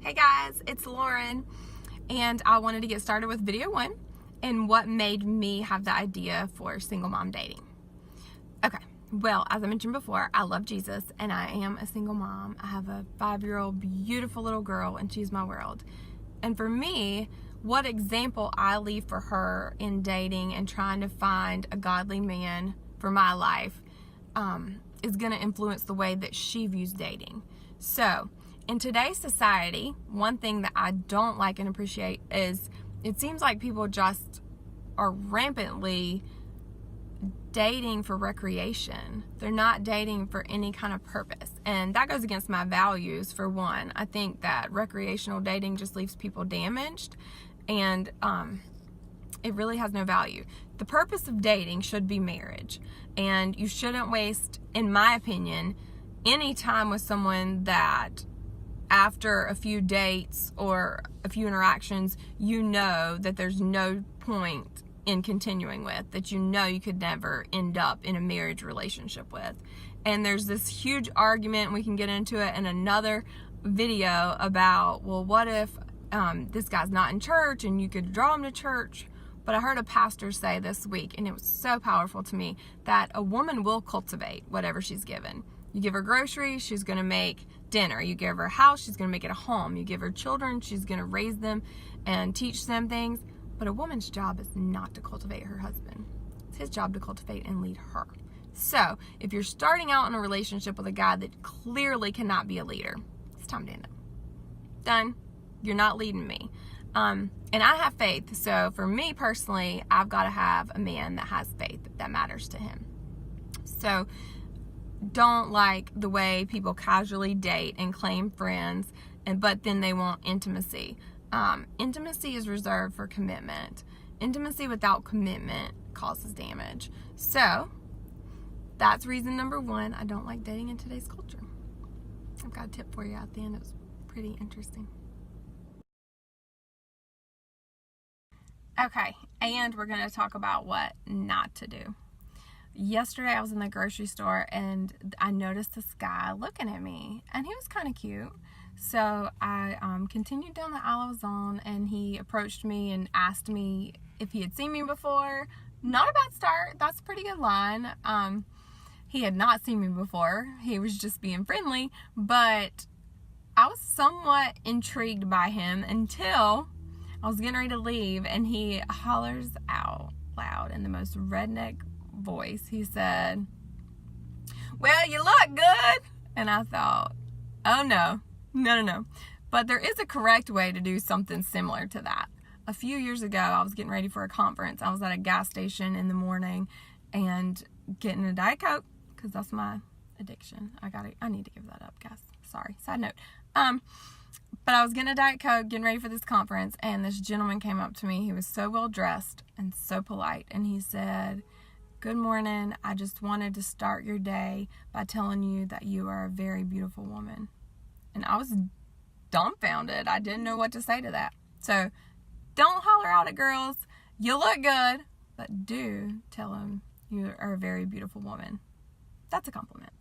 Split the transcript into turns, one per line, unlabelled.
Hey guys, it's Lauren, and I wanted to get started with video one and what made me have the idea for single mom dating. Okay, well, as I mentioned before, I love Jesus and I am a single mom. I have a 5-year-old beautiful little girl and she's my world. And for me, what example I leave for her in dating and trying to find a godly man for my life is going to influence the way that she views dating. So, in today's society, one thing that I don't like and appreciate is it seems like people just are rampantly dating for recreation. They're not dating for any kind of purpose. And that goes against my values, for one. I think that recreational dating just leaves people damaged and it really has no value. The purpose of dating should be marriage. And you shouldn't waste, in my opinion, any time with someone that after a few dates or a few interactions, you know that there's no point in continuing with, that you know you could never end up in a marriage relationship with. And there's this huge argument, we can get into it in another video, about, well, what if this guy's not in church and you could draw him to church? But I heard a pastor say this week, and it was so powerful to me, that a woman will cultivate whatever she's given. You give her groceries, she's going to make dinner. You give her a house, she's going to make it a home. You give her children, she's going to raise them and teach them things. But a woman's job is not to cultivate her husband. It's his job to cultivate and lead her. So, if you're starting out in a relationship with a guy that clearly cannot be a leader, it's time to end it. Done. You're not leading me. And I have faith. So, for me personally, I've got to have a man that has faith that matters to him. So, don't like the way people casually date and claim friends, but then they want intimacy. Intimacy is reserved for commitment. Intimacy without commitment causes damage. So that's reason number one. I don't like dating in today's culture. I've got a tip for you at the end. It was pretty interesting. Okay, and we're going to talk about what not to do. Yesterday I was in the grocery store and I noticed this guy looking at me, and he was kind of cute. So I continued down the aisle I was on, and he approached me and asked me if he had seen me before. Not a bad start. That's a pretty good line. He had not seen me before. He was just being friendly, but I was somewhat intrigued by him until I was getting ready to leave, and he hollers out loud in the most redneck voice. He said, "Well, you look good." And I thought, oh no. But there is a correct way to do something similar to that. A few years ago, I was getting ready for a conference. I was at a gas station in the morning and getting a Diet Coke, because that's my addiction. I need to give that up, guys. Sorry, side note. But I was getting a Diet Coke, getting ready for this conference, and this gentleman came up to me. He was so well dressed and so polite, and he said, "Good morning. I just wanted to start your day by telling you that you are a very beautiful woman." And I was dumbfounded. I didn't know what to say to that. So don't holler out at girls, "You look good," but do tell them you are a very beautiful woman. That's a compliment.